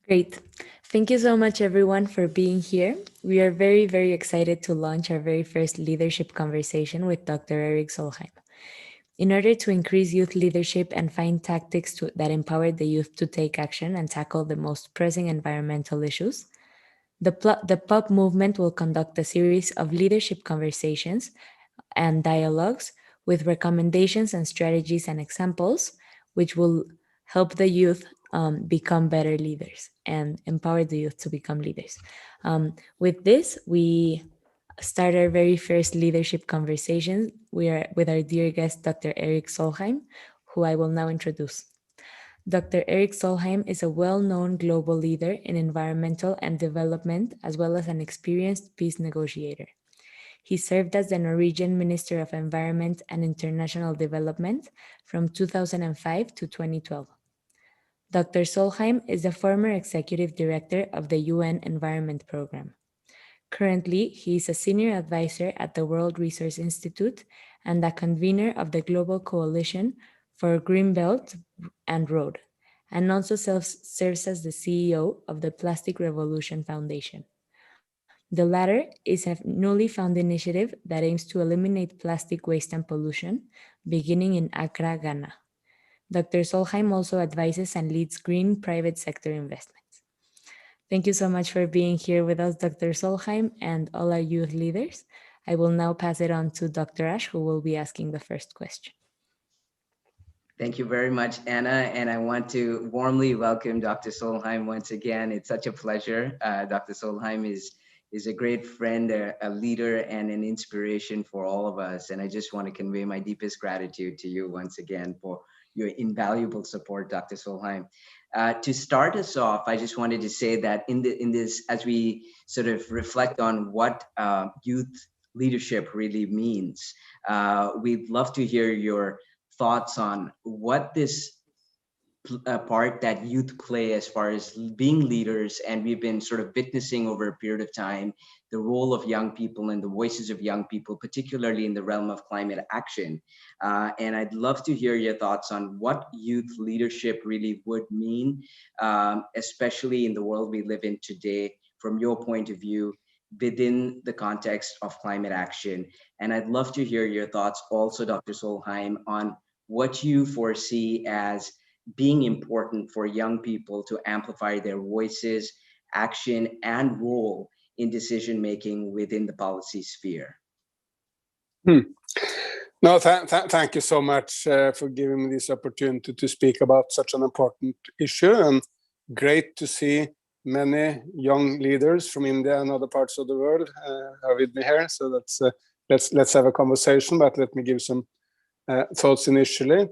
Great. Thank you so much, everyone, for being here. We are very, very excited to launch our very first leadership conversation with Dr. Erik Solheim. In order to increase youth leadership and find tactics that empower the youth to take action and tackle the most pressing environmental issues, the PUB movement will conduct a series of leadership conversations and dialogues with recommendations and strategies and examples, which will help the youth become better leaders and empower the youth to become leaders. With this, we start our very first leadership conversation. We are with our dear guest, Dr. Erik Solheim, who I will now introduce. Dr. Erik Solheim is a well-known global leader in environmental and development, as well as an experienced peace negotiator. He served as the Norwegian Minister of Environment and International Development from 2005 to 2012. Dr. Solheim is the former executive director of the UN Environment Programme. Currently, he is a senior advisor at the World Resource Institute and a convener of the Global Coalition for Green Belt and Road, and also serves as the CEO of the Plastic Revolution Foundation. The latter is a newly founded initiative that aims to eliminate plastic waste and pollution, beginning in Accra, Ghana. Dr. Solheim also advises and leads green private sector investments. Thank you so much for being here with us, Dr. Solheim, and all our youth leaders. I will now pass it on to Dr. Ash, who will be asking the first question. Thank you very much, Anna, and I want to warmly welcome Dr. Solheim once again. It's such a pleasure. Dr. Solheim is a great friend, a leader, and an inspiration for all of us. And I just want to convey my deepest gratitude to you once again for your invaluable support, Dr. Solheim. To start us off, I just wanted to say that in this, as we sort of reflect on what youth leadership really means, we'd love to hear your thoughts on what this part that youth play as far as being leaders. And we've been sort of witnessing over a period of time the role of young people and the voices of young people, particularly in the realm of climate action. And I'd love to hear your thoughts on what youth leadership really would mean, especially in the world we live in today, from your point of view, within the context of climate action. And I'd love to hear your thoughts also, Dr. Solheim, on what you foresee as being important for young people to amplify their voices, action, and role in decision-making within the policy sphere. No, thank you so much for giving me this opportunity to speak about such an important issue, and great to see many young leaders from India and other parts of the world are with me here. So let's have a conversation, but let me give some thoughts initially.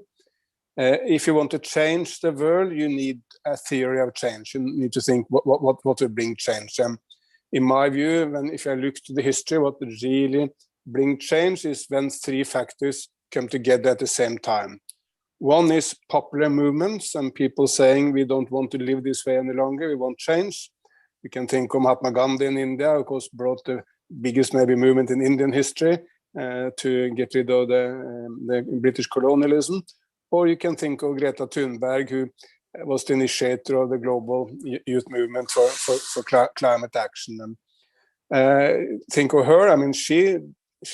If you want to change the world, you need a theory of change. You need to think what will bring change. And in my view, if I look to the history, what would really bring change is when three factors come together at the same time. One is popular movements and people saying we don't want to live this way any longer, we want change. We can think of Mahatma Gandhi in India, of course, brought the biggest maybe movement in Indian history to get rid of the British colonialism. Or you can think of Greta Thunberg, who was the initiator of the global youth movement for climate action. And think of her. I mean, she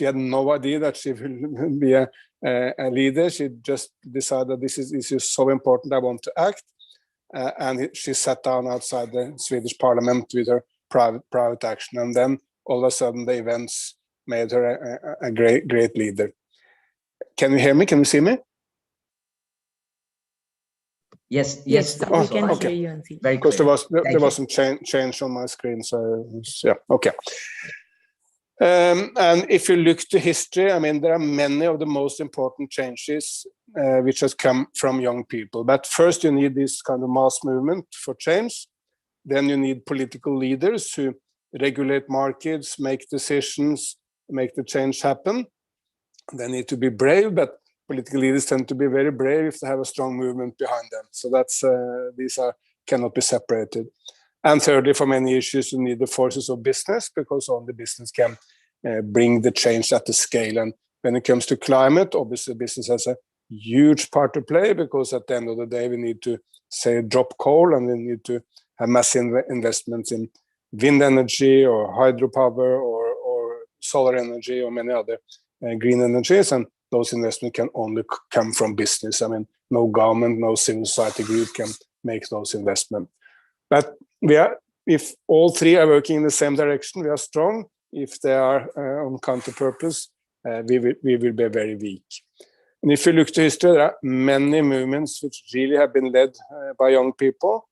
had no idea that she will be a leader. She just decided this is so important, I want to act. And she sat down outside the Swedish parliament with her private action. And then all of a sudden the events made her a great leader. Can you hear me? Can you see me? Yes, we can hear you and see. Because there was some change on my screen, so yeah, okay. And if you look to history, I mean, there are many of the most important changes which has come from young people. But first, you need this kind of mass movement for change. Then you need political leaders who regulate markets, make decisions, make the change happen. They need to be brave, but political leaders tend to be very brave if they have a strong movement behind them. So that's cannot be separated. And thirdly, for many issues, you need the forces of business, because only business can bring the change at the scale. And when it comes to climate, obviously business has a huge part to play, because at the end of the day, we need to say, drop coal, and we need to have massive investments in wind energy or hydropower or solar energy or many other green energies, and those investments can only come from business. I mean, no government, no civil society group can make those investments. But if all three are working in the same direction, we are strong. If they are on counter purpose, we will be very weak. And if you look to history, there are many movements which really have been led by young people.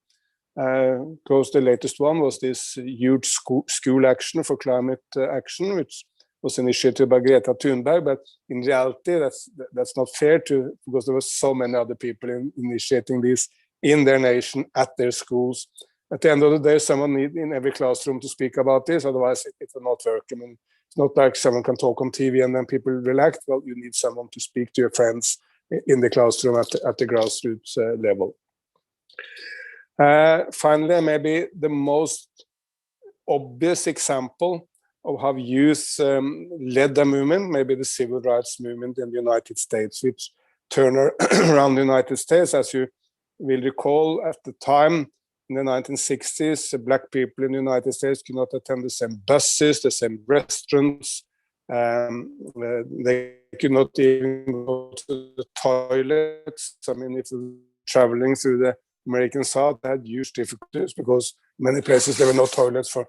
Close the latest one was this huge school action for climate action, which was initiated by Greta Thunberg. But in reality, that's not fair because there were so many other people initiating this in their nation, at their schools. At the end of the day, someone needs in every classroom to speak about this, otherwise it will not work. I mean, it's not like someone can talk on TV and then people relax. Well, you need someone to speak to your friends in the classroom at the grassroots level. Finally, maybe the most obvious example of how youth led the movement, maybe the civil rights movement in the United States, which turned around the United States. As you will recall, at the time, in the 1960s, Black people in the United States could not attend the same buses, the same restaurants. They could not even go to the toilets. I mean, if you were traveling through the American South, they had huge difficulties because many places there were no toilets for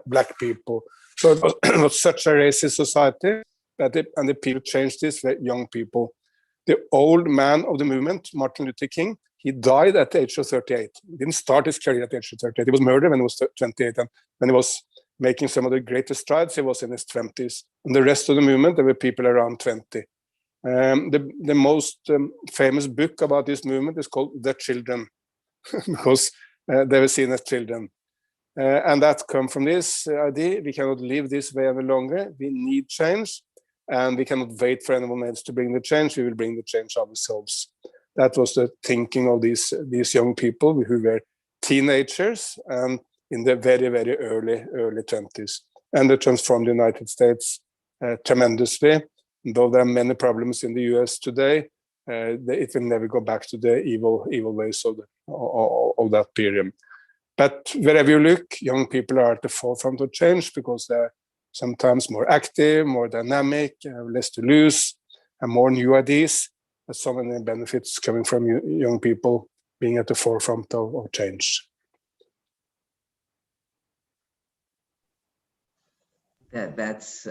Black people. So it was such a racist society that and the people changed this for young people. The old man of the movement, Martin Luther King, he died at the age of 38. He didn't start his career at the age of 38. He was murdered when he was 28. And when he was making some of the greatest strides, he was in his 20s. And the rest of the movement, there were people around 20. The most famous book about this movement is called The Children, because they were seen as children. And that comes from this idea: we cannot live this way any longer. We need change, and we cannot wait for anyone else to bring the change. We will bring the change ourselves. That was the thinking of these young people who were teenagers and in the very, very early 20s. And they transformed the United States tremendously. Though there are many problems in the US today, it will never go back to the evil ways of that period. But wherever you look, young people are at the forefront of change because they're sometimes more active, more dynamic, less to lose, and more new ideas. There's so many benefits coming from young people being at the forefront of change. That's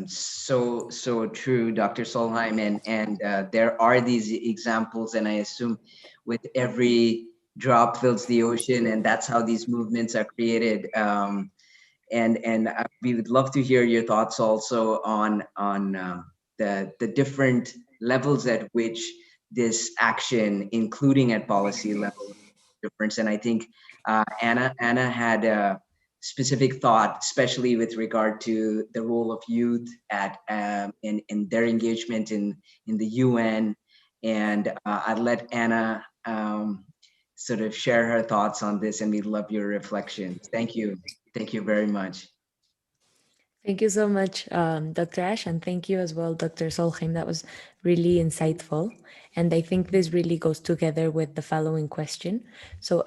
so true, Dr. Solheim, and there are these examples, and I assume with every drop fills the ocean, and that's how these movements are created. And we would love to hear your thoughts also on the different levels at which this action, including at policy level, difference. And I think Anna had a specific thought, especially with regard to the role of youth at in their engagement in the UN. And I'd let Anna sort of share her thoughts on this, and we'd love your reflections. Thank you. Thank you very much. Thank you so much, Dr. Ash, and thank you as well, Dr. Solheim. That was really insightful. And I think this really goes together with the following question. So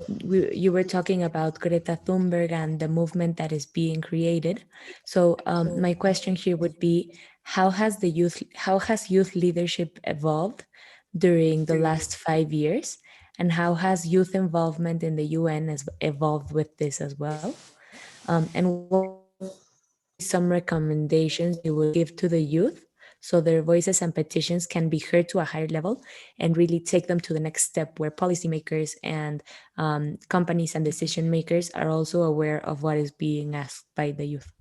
you were talking about Greta Thunberg and the movement that is being created. So my question here would be, how has youth leadership evolved during the last 5 years? And how has youth involvement in the UN has evolved with this as well? And what would be some recommendations you would give to the youth so their voices and petitions can be heard to a higher level and really take them to the next step where policymakers and companies and decision makers are also aware of what is being asked by the youth?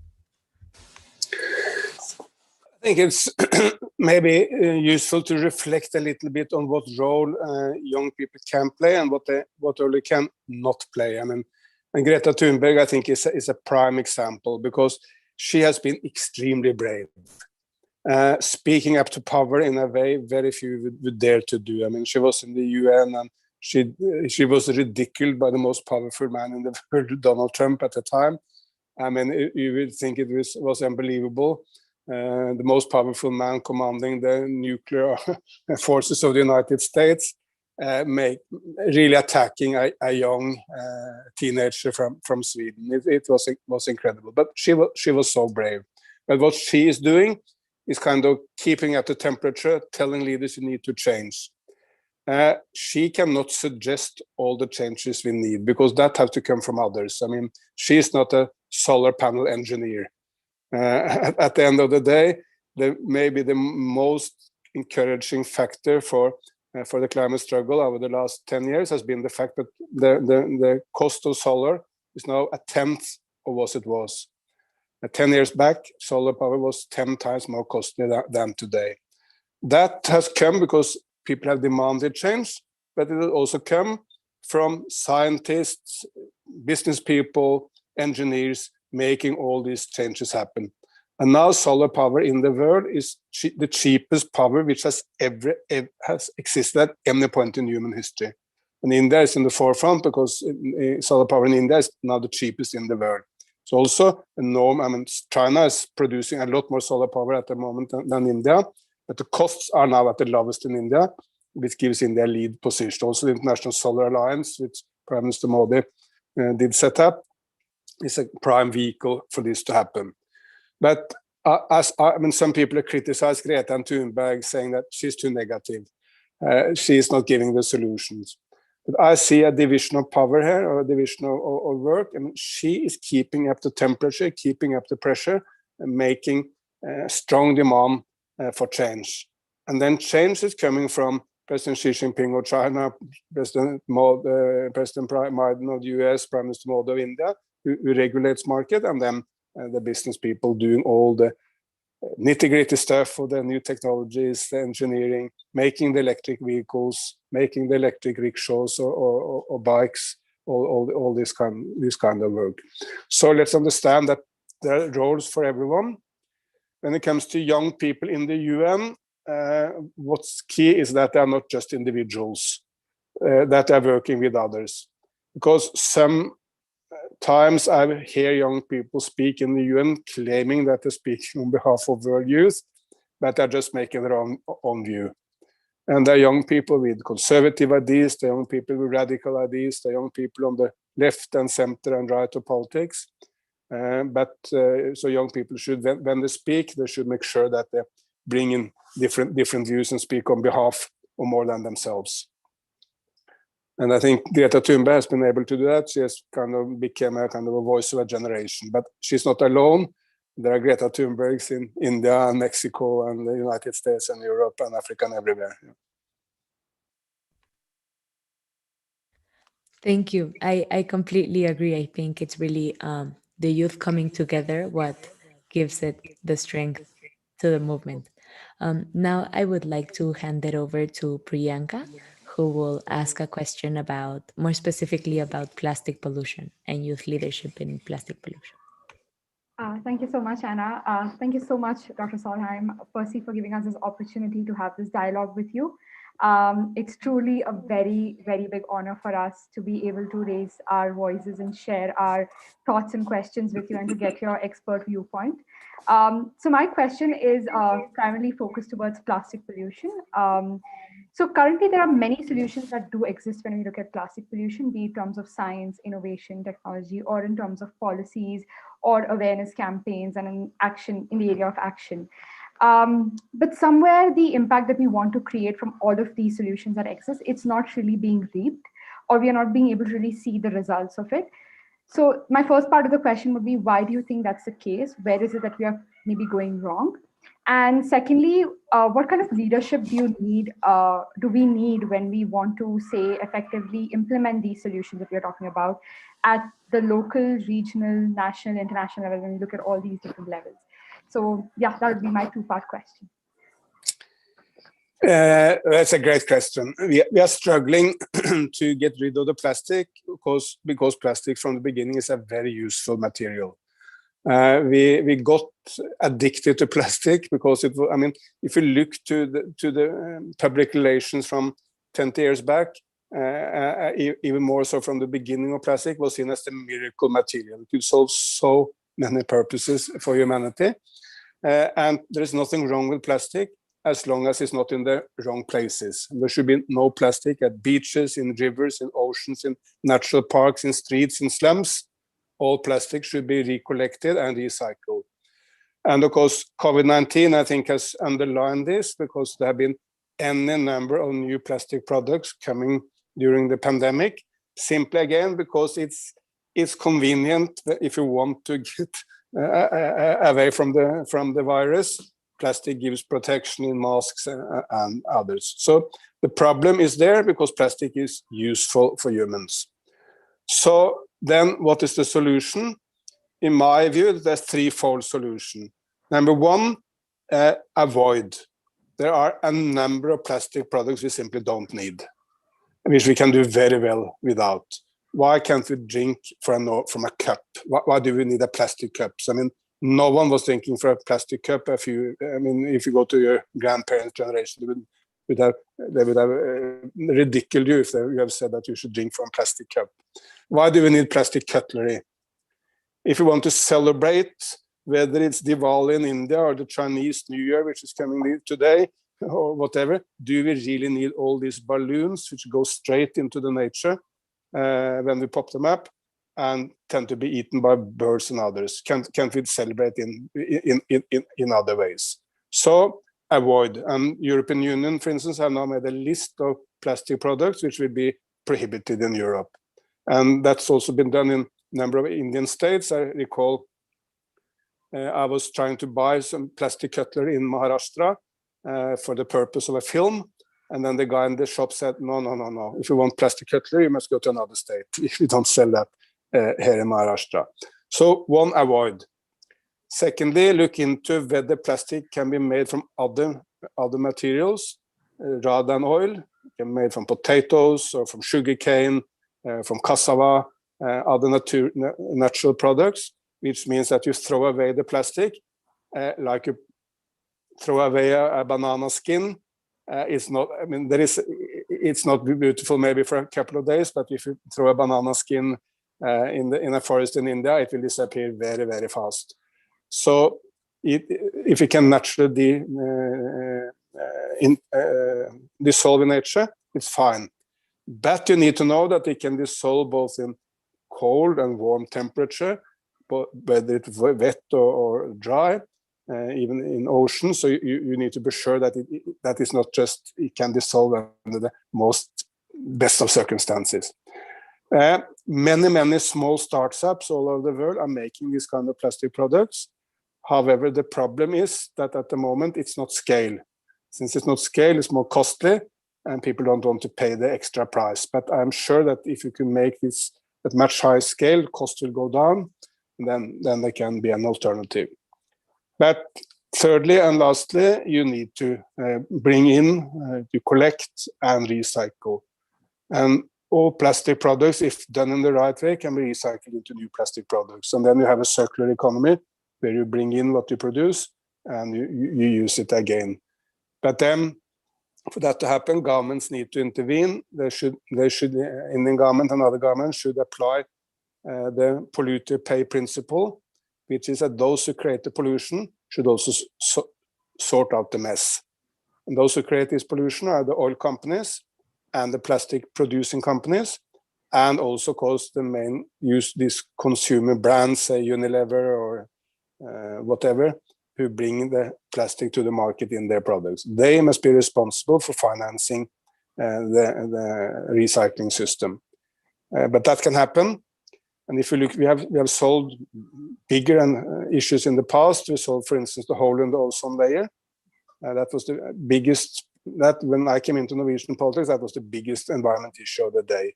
I think it's maybe useful to reflect a little bit on what role young people can play and what role they can not play. I mean, and Greta Thunberg, I think, is a prime example because she has been extremely brave, speaking up to power in a way very few would dare to do. I mean, she was in the UN and she was ridiculed by the most powerful man in the world, Donald Trump, at the time. I mean, you would think it was unbelievable. The most powerful man commanding the nuclear forces of the United States. make really attacking a young teenager from Sweden. It was incredible, but she was so brave. But what she is doing is kind of keeping up the temperature, telling leaders you need to change. She cannot suggest all the changes we need because that has to come from others. I mean, she's not a solar panel engineer. At the end of the day, maybe the most encouraging factor for the climate struggle over the last 10 years has been the fact that the cost of solar is now a tenth of what it was. 10 years back, solar power was 10 times more costly than today. That has come because people have demanded change, but it will also come from scientists, business people, engineers making all these changes happen. And now solar power in the world is the cheapest power which has ever has existed at any point in human history. And India is in the forefront because solar power in India is now the cheapest in the world. It's also a norm. I mean, China is producing a lot more solar power at the moment than India, but the costs are now at the lowest in India, which gives India a lead position. Also, the International Solar Alliance, which Prime Minister Modi did set up, is a prime vehicle for this to happen. But some people criticize Greta Thunberg, saying that she's too negative. She is not giving the solutions. But I see a division of power here, or a division of work, and she is keeping up the temperature, keeping up the pressure, and making strong demand for change. And then change is coming from President Xi Jinping of China, President Biden of the US, Prime Minister Modi of India, who regulates market, and then the business people doing all the nitty-gritty stuff for the new technologies, the engineering, making the electric vehicles, making the electric rickshaws or bikes, all this kind of work. So let's understand that there are roles for everyone. When it comes to young people in the UN, what's key is that they are not just individuals, that are working with others. Because sometimes I hear young people speak in the UN claiming that they're speaking on behalf of world youth, but they're just making their own view. And they're young people with conservative ideas, they're young people with radical ideas, they're young people on the left and center and right of politics. So young people should, when they speak, they should make sure that they bring in different views and speak on behalf of more than themselves. And I think Greta Thunberg has been able to do that. She has kind of become a kind of a voice of a generation, but she's not alone. There are Greta Thunbergs in India and Mexico and the United States and Europe and Africa and everywhere. Thank you. I completely agree. I think it's really the youth coming together what gives it the strength to the movement. Now, I would like to hand it over to Priyanka, who will ask a question about, more specifically, about plastic pollution and youth leadership in plastic pollution. Thank you so much, Anna. Thank you so much, Dr. Solheim, firstly, for giving us this opportunity to have this dialogue with you. It's truly a very, very big honor for us to be able to raise our voices and share our thoughts and questions with you and to get your expert viewpoint. So my question is primarily focused towards plastic pollution. So currently there are many solutions that do exist when we look at plastic pollution, be it in terms of science, innovation, technology, or in terms of policies or awareness campaigns and in action in the area of action. But somewhere the impact that we want to create from all of these solutions that exist, it's not really being reaped, or we are not being able to really see the results of it. So my first part of the question would be, why do you think that's the case? Where is it that we are maybe going wrong? And secondly, what kind of leadership do we need when we want to, say, effectively implement these solutions that we are talking about at the local, regional, national, international level, when we look at all these different levels? So yeah, that would be my two-part question. That's a great question. We are struggling to get rid of the plastic because plastic from the beginning is a very useful material. We got addicted to plastic because it was, I mean, if you look to the public relations from 20 years back, even more so from the beginning of plastic, was seen as the miracle material. It could solve so many purposes for humanity. And there is nothing wrong with plastic as long as it's not in the wrong places. There should be no plastic at beaches, in rivers, in oceans, in natural parks, in streets, in slums. All plastic should be recollected and recycled. And of course, COVID-19, I think, has underlined this, because there have been any number of new plastic products coming during the pandemic, simply again because it's convenient if you want to get away from the virus. Plastic gives protection in masks and others. So the problem is there because plastic is useful for humans. So then what is the solution? In my view, there's threefold solution. Number one, avoid. There are a number of plastic products we simply don't need, which we can do very well without. Why can't we drink from a cup? Why do we need a plastic cups? I mean, no one was drinking from a plastic cup. If you go to your grandparents' generation, they would have ridiculed you if you have said that you should drink from a plastic cup. Why do we need plastic cutlery? If you want to celebrate, whether it's Diwali in India or the Chinese New Year, which is coming today, or whatever, do we really need all these balloons which go straight into the nature when we pop them up and tend to be eaten by birds and others? Can't we celebrate in other ways? So avoid. European Union, for instance, have now made a list of plastic products which will be prohibited in Europe. And that's also been done in a number of Indian states. I recall I was trying to buy some plastic cutlery in Maharashtra for the purpose of a film. And then the guy in the shop said, no. If you want plastic cutlery, you must go to another state. If you don't sell that here in Maharashtra. So one, avoid. Secondly, look into whether plastic can be made from other materials rather than oil. It can be made from potatoes or from sugarcane, from cassava, other natural products, which means that you throw away the plastic, like you throw away a banana skin. It's not beautiful maybe for a couple of days, but if you throw a banana skin in a forest in India, it will disappear very, very fast. So if it can naturally dissolve in nature, it's fine. But you need to know that it can dissolve both in cold and warm temperature, but whether it's wet or dry, even in ocean. So you need to be sure that that is not just, it can dissolve under the most best of circumstances. Many small startups all over the world are making these kind of plastic products. However, the problem is that at the moment it's not scale. Since it's not scale, it's more costly, and people don't want to pay the extra price. But I'm sure that if you can make this at much higher scale, cost will go down, and then there can be an alternative. But thirdly and lastly, you need to bring in, to collect and recycle. And all plastic products, if done in the right way, can be recycled into new plastic products. And then you have a circular economy where you bring in what you produce and you use it again. But then, for that to happen, governments need to intervene. They should Indian government and other governments should apply the polluter pay principle, which is that those who create the pollution should also sort out the mess. And those who create this pollution are the oil companies and the plastic producing companies, and also, of course, the main use these consumer brands, say Unilever or whatever, who bring the plastic to the market in their products. They must be responsible for financing the recycling system. But that can happen. And if you look, we have solved bigger issues in the past. We solved, for instance, the hole in the ozone layer. That was the biggest. That when I came into Norwegian politics, that was the biggest environment issue of the day.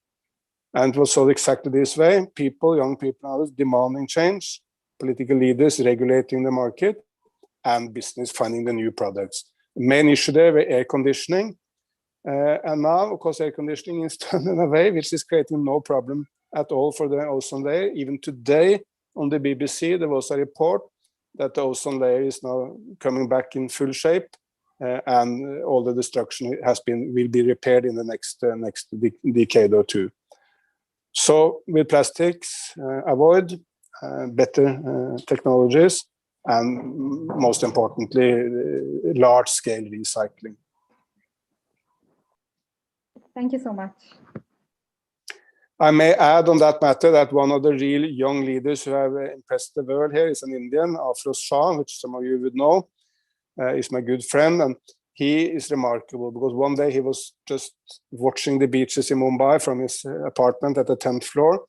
And it was solved exactly this way: young people, demanding change, political leaders regulating the market, and business finding the new products. The main issue there was air conditioning. And now, of course, air conditioning is done in a way which is creating no problem at all for the ozone layer. Even today on the BBC, there was a report that the ozone layer is now coming back in full shape, and all the destruction will be repaired in the next decade or two. So with plastics, avoid better technologies, and most importantly, large-scale recycling. Thank you so much. I may add on that matter that one of the real young leaders who have impressed the world here is an Indian, Afroz Shah, which some of you would know, is my good friend. And he is remarkable because one day he was just watching the beaches in Mumbai from his apartment at the 10th floor.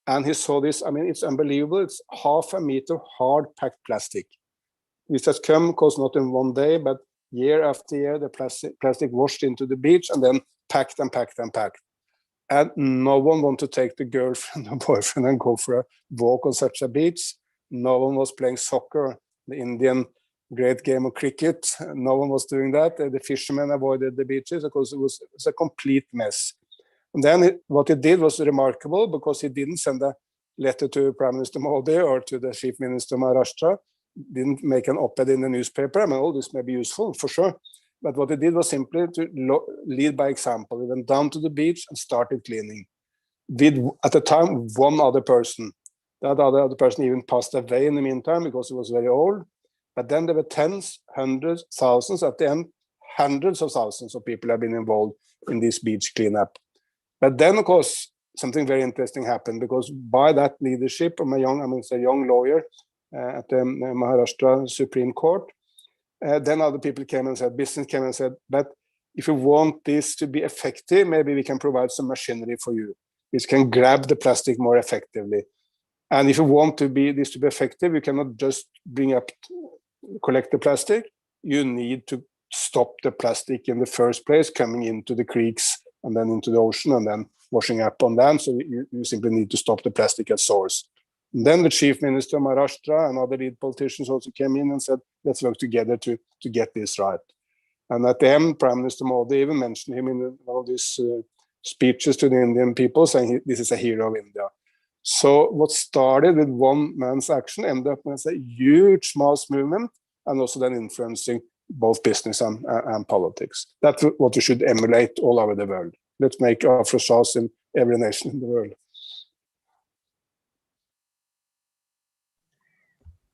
And he saw this, I mean, it's unbelievable. It's 0.5 meter hard packed plastic. This has come, of course, not in one day, but year after year, the plastic washed into the beach and then packed and packed and packed. And no one wanted to take the girlfriend or boyfriend and go for a walk on such a beach. No one was playing soccer, the Indian great game of cricket. No one was doing that. The fishermen avoided the beaches because it was a complete mess. And then what he did was remarkable because he didn't send a letter to Prime Minister Modi or to the Chief Minister of Maharashtra, didn't make an op-ed in the newspaper. I mean, all this may be useful for sure. But what he did was simply to lead by example. He went down to the beach and started cleaning. With, at the time, one other person. That other person even passed away in the meantime because he was very old. But then there were tens, hundreds, thousands. At the end, hundreds of thousands of people have been involved in this beach cleanup. But then, of course, something very interesting happened because by that leadership of a young lawyer at the Maharashtra Supreme Court, then other people came and said, business came and said, but if you want this to be effective, maybe we can provide some machinery for you, which can grab the plastic more effectively. And if you want this to be effective, you cannot just collect the plastic. You need to stop the plastic in the first place, coming into the creeks and then into the ocean and then washing up on land. So you simply need to stop the plastic at source. And then the Chief Minister of Maharashtra and other lead politicians also came in and said, let's work together to get this right. And at the end, Prime Minister Modi even mentioned him in one of these speeches to the Indian people, saying this is a hero of India. So what started with one man's action ended up as a huge mass movement and also then influencing both business and politics. That's what we should emulate all over the world. Let's make Afro Shahs in every nation in the world.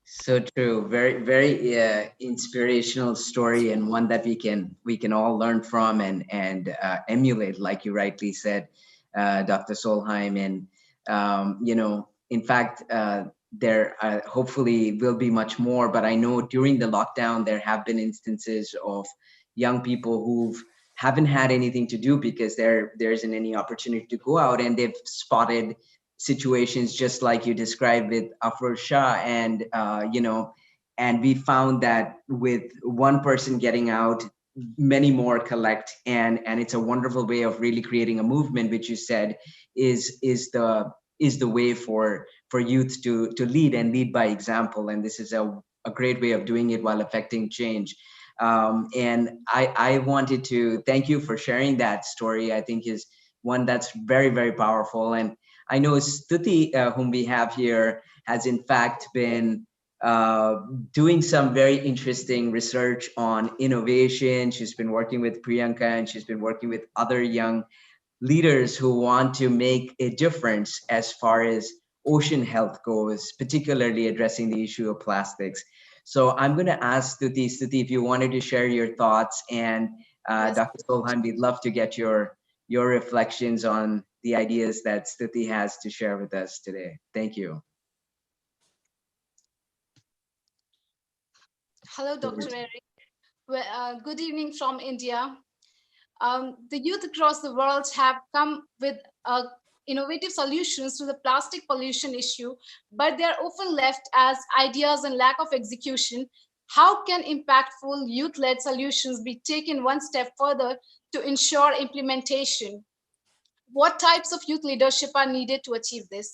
So true. Very, very inspirational story, and one that we can all learn from and emulate, like you rightly said, Dr. Solheim. And in fact, there hopefully will be much more. But I know during the lockdown there have been instances of young people who haven't had anything to do because there isn't any opportunity to go out, and they've spotted situations just like you described with Afroz Shah, and and we found that with one person getting out, many more collect, and it's a wonderful way of really creating a movement, which you said is the way for youth to lead and lead by example. And this is a great way of doing it while affecting change. And I wanted to thank you for sharing that story. I think is one that's very, very powerful. And I know Stuti, whom we have here, has in fact been doing some very interesting research on innovation. She's been working with Priyanka, and she's been working with other young leaders who want to make a difference as far as ocean health goes, particularly addressing the issue of plastics. So I'm going to ask Stuti, if you wanted to share your thoughts, and Yes. Dr. Solheim, we'd love to get your reflections on the ideas that Stuti has to share with us today. Thank you. Hello, Dr. Erik. Well, good evening from India. The youth across the world have come with innovative solutions to the plastic pollution issue, but they are often left as ideas and lack of execution. How can impactful youth-led solutions be taken one step further to ensure implementation? What types of youth leadership are needed to achieve this?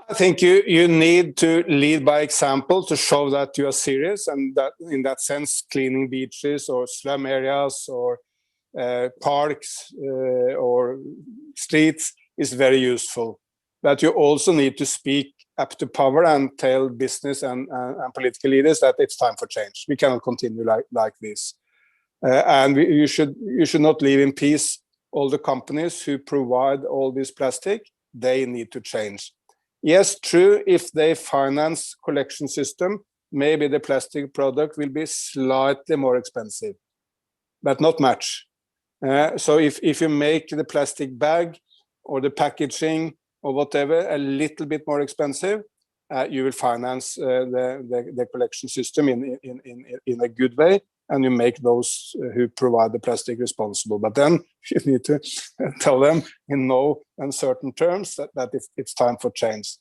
I think you need to lead by example to show that you are serious, and that in that sense, cleaning beaches or slum areas or parks or streets is very useful. But you also need to speak up to power and tell business and political leaders that it's time for change. We cannot continue like this. And you should not leave in peace all the companies who provide all this plastic. They need to change. Yes, true, if they finance collection system, maybe the plastic product will be slightly more expensive, but not much. So if you make the plastic bag or the packaging or whatever a little bit more expensive, you will finance the collection system in a good way, and you make those who provide the plastic responsible. But then you need to tell them in no uncertain terms that it's time for change.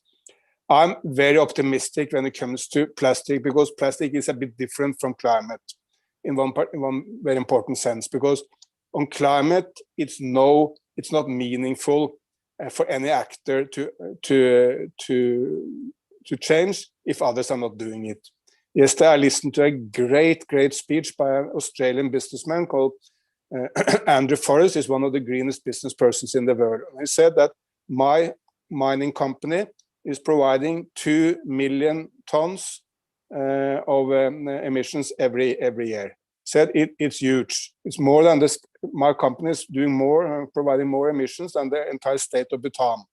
I'm very optimistic when it comes to plastic, because plastic is a bit different from climate in one very important sense, because on climate it's not meaningful for any actor to change if others are not doing it. Yesterday I listened to a great speech by an Australian businessman called Andrew Forrest. Is one of the greenest business persons in the world. And he said that my mining company is providing 2 million tons of emissions every year. Said it's huge. It's more than this. My company is doing more, providing more emissions than the entire state of Bhutan.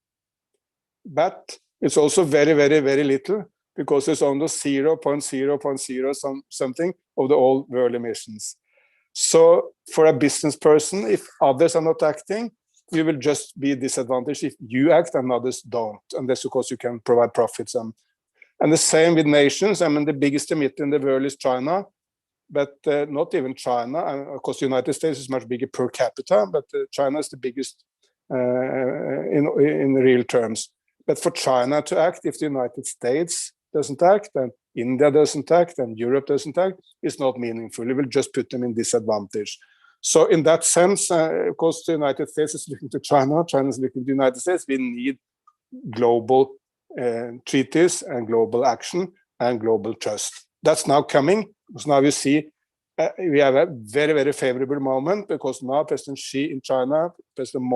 But it's also very little, because it's only 0.0 something of the whole world emissions. So for a business person, if others are not acting, you will just be disadvantaged if you act and others don't. And that's because you can provide profits. And the same with nations. I mean, the biggest emitter in the world is China, but not even China. And of course, the United States is much bigger per capita, but China is the biggest in real terms. But for China to act, if the United States doesn't act, and India doesn't act, and Europe doesn't act, it's not meaningful. It will just put them in disadvantage. So in that sense, of course, the United States is looking to China, China is looking to the United States. We need global treaties and global action and global trust. That's now coming, because now you see we have a very favorable moment, because now President Xi in China, President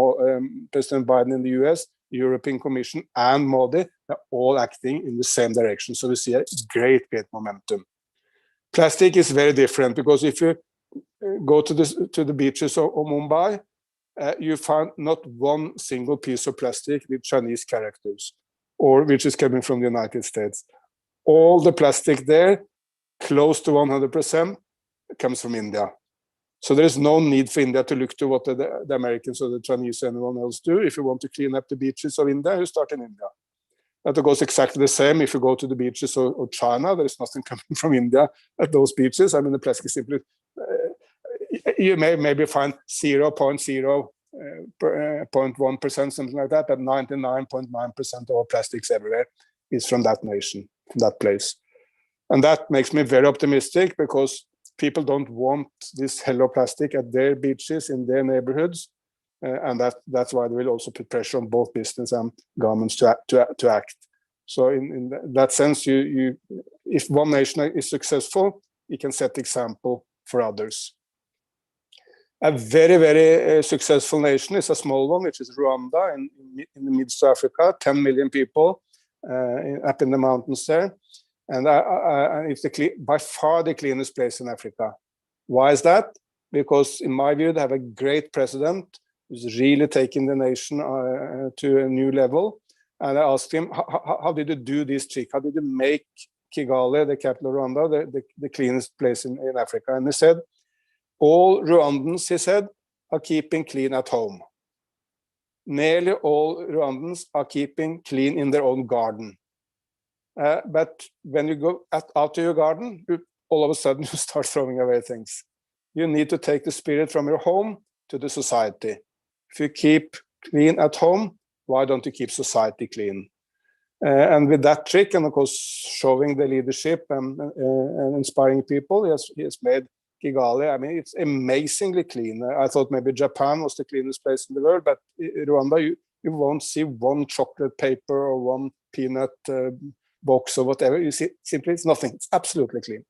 Biden in the US, European Commission and Modi are all acting in the same direction. So we see a great momentum. Plastic is very different, because if you go to the beaches of Mumbai, you find not one single piece of plastic with Chinese characters or which is coming from the United States. All the plastic there, close to 100%, comes from India. So there is no need for India to look to what the Americans or the Chinese or anyone else do. If you want to clean up the beaches of India, you start in India. That goes exactly the same if you go to the beaches of China. There is nothing coming from India at those beaches. I mean, the plastic is simply, you may maybe find 0.1%, something like that, but 99.9% of all plastics everywhere is from that nation, from that place. And that makes me very optimistic, because people don't want this hello plastic at their beaches, in their neighborhoods. And that's why they will also put pressure on both business and governments to act. So in that sense, if one nation is successful, it can set example for others. A very successful nation is a small one, which is Rwanda in the midst of Africa, 10 million people up in the mountains there. And it's by far the cleanest place in Africa. Why is that? Because in my view, they have a great president who's really taking the nation to a new level. And I asked him, how did you do this trick? How did you make Kigali, the capital of Rwanda, the cleanest place in Africa? And he said, all Rwandans, he said, are keeping clean at home. Nearly all Rwandans are keeping clean in their own garden. But when you go out to your garden, all of a sudden you start throwing away things. You need to take the spirit from your home to the society. If you keep clean at home, why don't you keep society clean? And with that trick, and of course showing the leadership and inspiring people, he has made Kigali, I mean, it's amazingly clean. I thought maybe Japan was the cleanest place in the world, but Rwanda, you won't see one chocolate paper or one peanut box or whatever. You see, simply it's nothing. It's absolutely clean.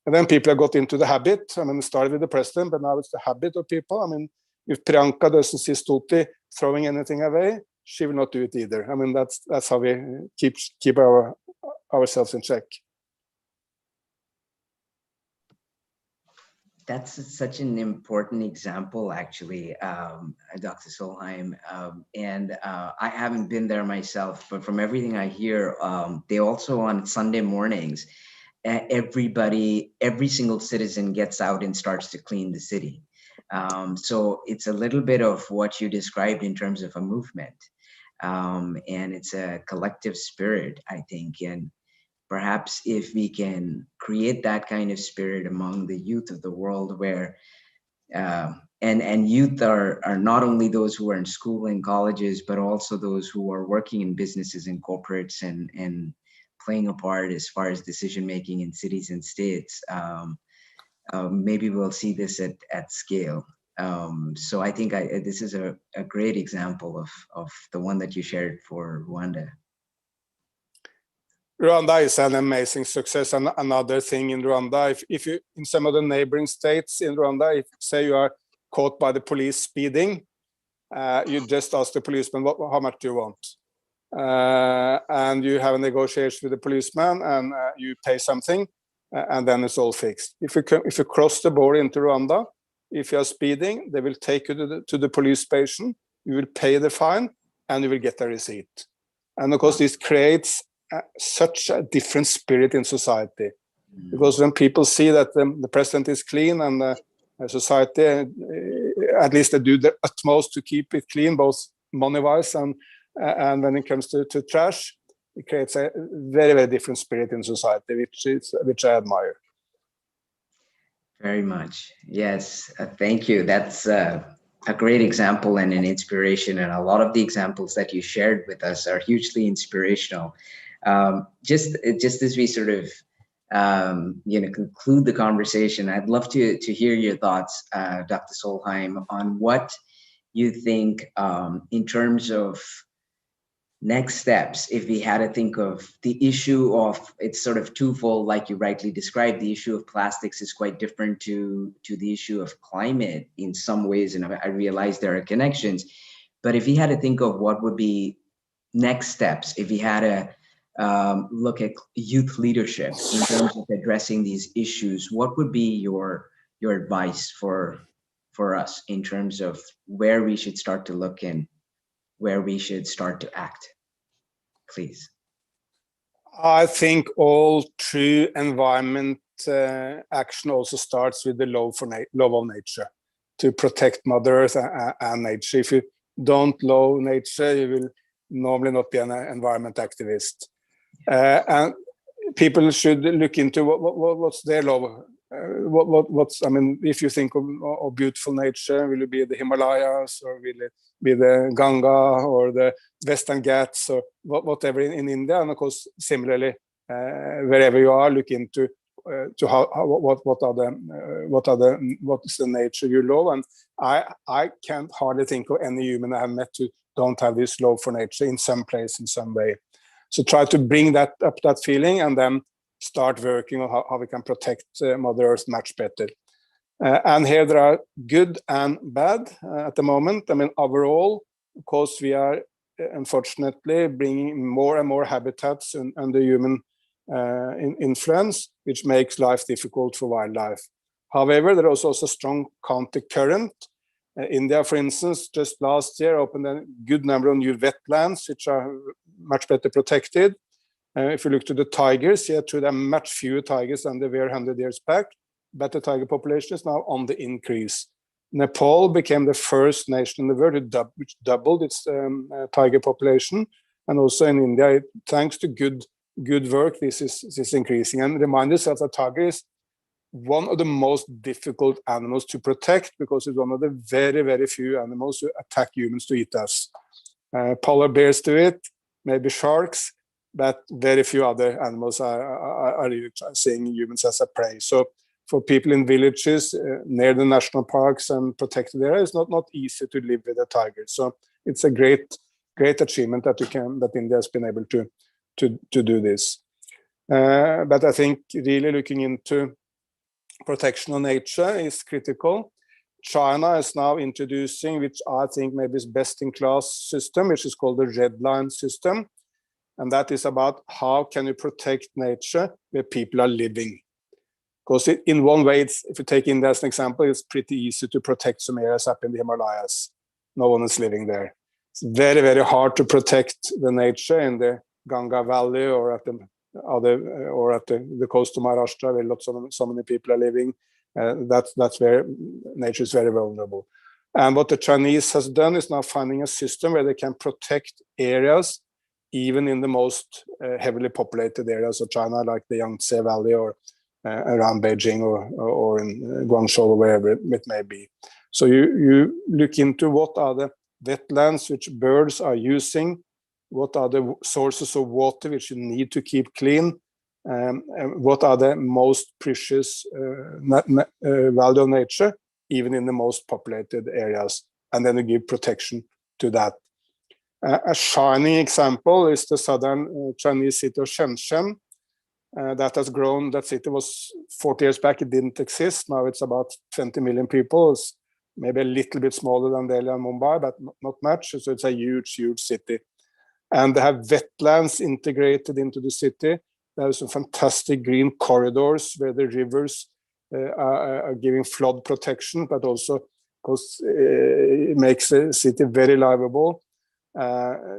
And then people have got into the habit. I mean, it started with the president, but now it's the habit of people. I mean, if Priyanka doesn't see Stuti throwing anything away, she will not do it either. I mean, that's how we keep ourselves in check. That's such an important example, actually, Dr. Solheim. I haven't been there myself, but from everything I hear, they also on Sunday mornings, every single citizen gets out and starts to clean the city. So it's a little bit of what you described in terms of a movement. And it's a collective spirit, I think. And perhaps if we can create that kind of spirit among the youth of the world, where and youth are not only those who are in school and colleges, but also those who are working in businesses and corporates and playing a part as far as decision making in cities and states. Maybe we'll see this at scale. So I think this is a great example of the one that you shared for Rwanda. Rwanda is an amazing success. And another thing in Rwanda, if you in some of the neighboring states in Rwanda, if say you are caught by the police speeding, you just ask the policeman, how much do you want? And you have a negotiation with the policeman, and you pay something, and then it's all fixed. If you cross the border into Rwanda, if you are speeding, they will take you to the police station. You will pay the fine, and you will get a receipt. And of course, this creates such a different spirit in society, because when people see that the president is clean and the society, at least they do their utmost to keep it clean, both money-wise and when it comes to trash, it creates a very, very different spirit in society, which I admire. Very much. Yes. Thank you. That's a great example and an inspiration. And a lot of the examples that you shared with us are hugely inspirational. Just as we sort of conclude the conversation, I'd love to hear your thoughts, Dr. Solheim, on what you think in terms of next steps. If we had to think of the issue of, it's sort of twofold, like you rightly described, the issue of plastics is quite different to the issue of climate in some ways, and I realize there are connections. But if we had to think of what would be next steps, if we had to look at youth leadership in terms of addressing these issues, what would be your advice for us in terms of where we should start to look and where we should start to act? Please. I think all true environment action also starts with the love of nature, to protect Mother Earth and nature. If you don't love nature, you will normally not be an environment activist. And people should look into what's their love. I mean, if you think of beautiful nature, will it be the Himalayas, or will it be the Ganga or the Western Ghats, or whatever in India? And of course, similarly, wherever you are, look into what is the nature you love. And I can't hardly think of any human I have met who don't have this love for nature in some place, in some way. So try to bring that feeling, and then start working on how we can protect Mother Earth much better. And here there are good and bad at the moment. I mean, overall, of course, we are unfortunately bringing more and more habitats under human influence, which makes life difficult for wildlife. However, there is also a strong counter-current. India, for instance, just last year opened a good number of new wetlands, which are much better protected. If you look to the tigers, there are much fewer tigers than there were 100 years back, but the tiger population is now on the increase. Nepal became the first nation in the world which doubled its tiger population, and also in India, thanks to good work, this is increasing. And remind yourself that tiger is one of the most difficult animals to protect, because it's one of the very, very few animals who attack humans to eat us. Polar bears do it, maybe sharks, but very few other animals are seeing humans as a prey. So for people in villages near the national parks and protected areas, it's not easy to live with a tiger. So it's a great achievement that India has been able to do this. But I think really looking into protection of nature is critical. China is now introducing, which I think maybe is best in class system, which is called the red line system. And that is about how can you protect nature where people are living. Because in one way, if you take India as an example, it's pretty easy to protect some areas up in the Himalayas. No one is living there. It's very, very hard to protect the nature in the Ganga Valley or at the other or at the coast of Maharashtra, where so many people are living. That's where nature is very vulnerable. And what the Chinese has done is now finding a system where they can protect areas, even in the most heavily populated areas of China, like the Yangtze Valley or around Beijing or in Guangzhou or wherever it may be. So you look into what are the wetlands which birds are using, what are the sources of water which you need to keep clean, and what are the most precious value of nature, even in the most populated areas, and then you give protection to that. A shining example is the southern Chinese city of Shenzhen. That has grown. That city was 40 years back, it didn't exist. Now it's about 20 million people. It's maybe a little bit smaller than Delhi and Mumbai, but not much. So it's a huge, huge city. And they have wetlands integrated into the city. There are some fantastic green corridors where the rivers are giving flood protection, but also because it makes the city very livable.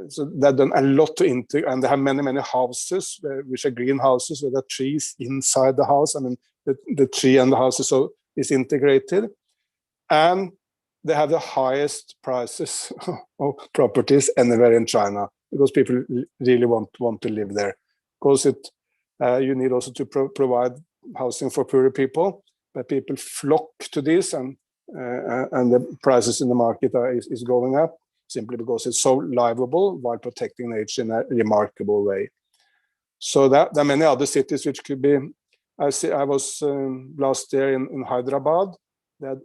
So they've done a lot to integrate, and they have many houses which are greenhouses with the trees inside the house. I mean, the tree and the house is integrated, and they have the highest prices of properties anywhere in China because people really want to live there. Because you need also to provide housing for poorer people, but people flock to this, and the prices in the market is going up, simply because it's so livable while protecting nature in a remarkable way. So there are many other cities which could be. I was last year in Hyderabad,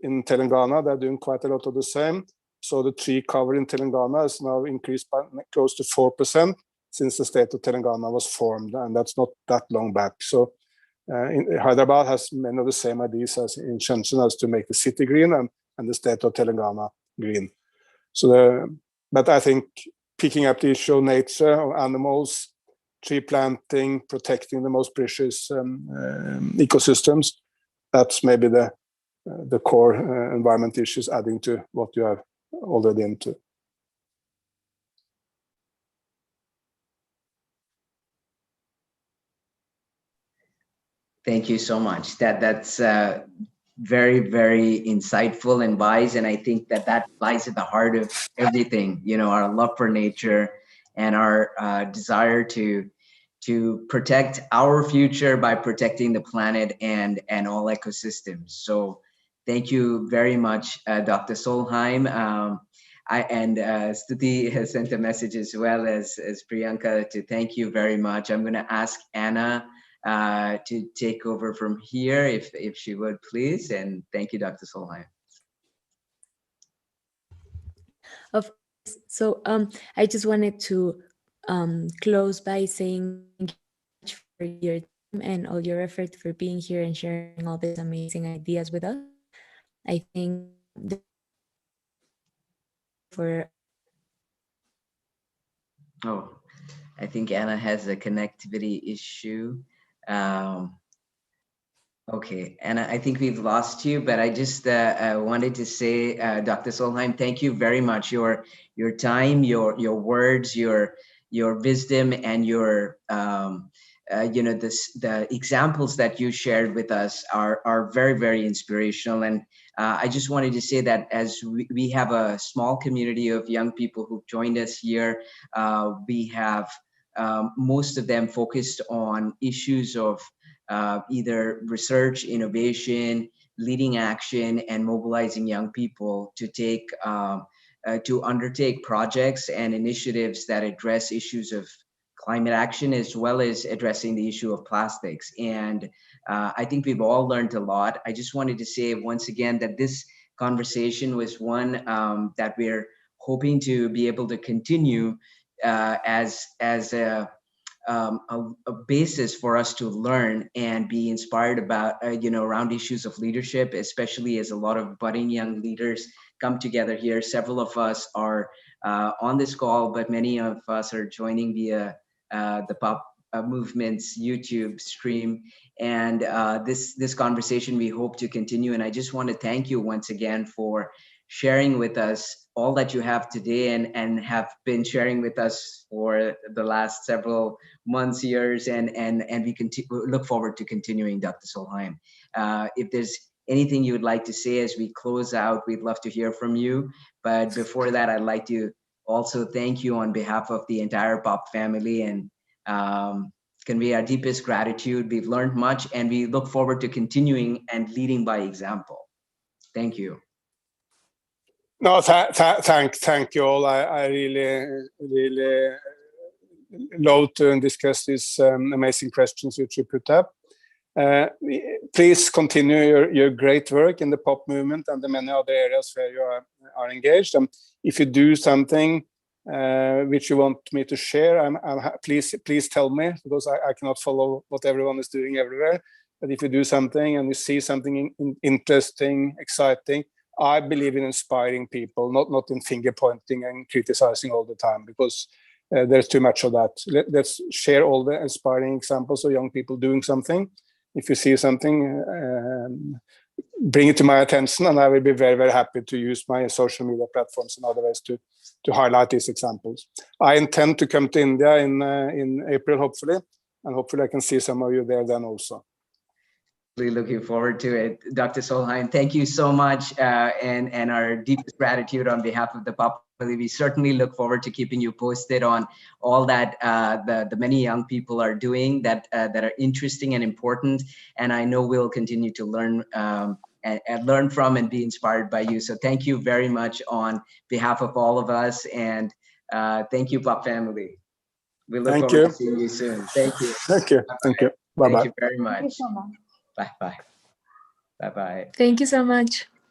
in Telangana. They're doing quite a lot of the same. So the tree cover in Telangana is now increased by close to 4% since the state of Telangana was formed, and that's not that long back. So Hyderabad has many of the same ideas as in Shenzhen, as to make the city green and the state of Telangana green. So, but I think picking up the issue of nature, of animals, tree planting, protecting the most precious ecosystems, that's maybe the core environment issues, adding to what you have already into. Thank you so much. That's very, very insightful and wise. And I think that lies at the heart of everything, our love for nature and our desire to protect our future by protecting the planet and all ecosystems. So thank you very much, Dr. Solheim. Stuti has sent a message as well as Priyanka to thank you very much. I'm going to ask Anna to take over from here, if she would please. And thank you, Dr. Solheim. Of course. So I just wanted to close by saying thank you so much for your time and all your effort for being here and sharing all these amazing ideas with us. I think this is very insightful for Oh, I think Anna has a connectivity issue. Okay, and I think we've lost you, but I just wanted to say, Dr. Solheim, thank you very much. Your time, your words, your wisdom, and your the examples that you shared with us are very, very inspirational. And I just wanted to say that as we have a small community of young people who joined us here, we have most of them focused on issues of either research, innovation, leading action, and mobilizing young people to undertake projects and initiatives that address issues of climate action, as well as addressing the issue of plastics. And I think we've all learned a lot. I just wanted to say once again that this conversation was one that we're hoping to be able to continue as a basis for us to learn and be inspired about, around issues of leadership, especially as a lot of budding young leaders come together here. Several of us are on this call, but many of us are joining via the Movement's YouTube stream. And this conversation we hope to continue. And I just want to thank you once again for sharing with us all that you have today, and have been sharing with us for the last several months, years, and we look forward to continuing, Dr. Solheim. If there's anything you would like to say as we close out, we'd love to hear from you. But before that, I'd like to also thank you on behalf of the entire POP family, and convey our deepest gratitude. We've learned much, and we look forward to continuing and leading by example. Thank you. No, thank you all. I really love to discuss these amazing questions which you put up. Please continue your great work in the POP movement and the many other areas where you are engaged. And if you do something which you want me to share, please tell me, because I cannot follow what everyone is doing everywhere. But if you do something and you see something interesting, exciting, I believe in inspiring people, not in finger pointing and criticizing all the time, because there's too much of that. Let's share all the inspiring examples of young people doing something. If you see something, bring it to my attention, and I will be very, very happy to use my social media platforms and other ways to highlight these examples. I intend to come to India in April, hopefully, and hopefully I can see some of you there then also. Really looking forward to it. Dr. Solheim, thank you so much, and our deepest gratitude on behalf of the POP. We certainly look forward to keeping you posted on all that the many young people are doing that are interesting and important. And I know we'll continue to learn and learn from and be inspired by you. So thank you very much on behalf of all of us, and thank you, POP family. We look forward to seeing you soon. Thank you. Thank you. Thank you. Bye-bye. Thank you very much. Thank you so much. Bye-bye. Bye-bye. Thank you so much.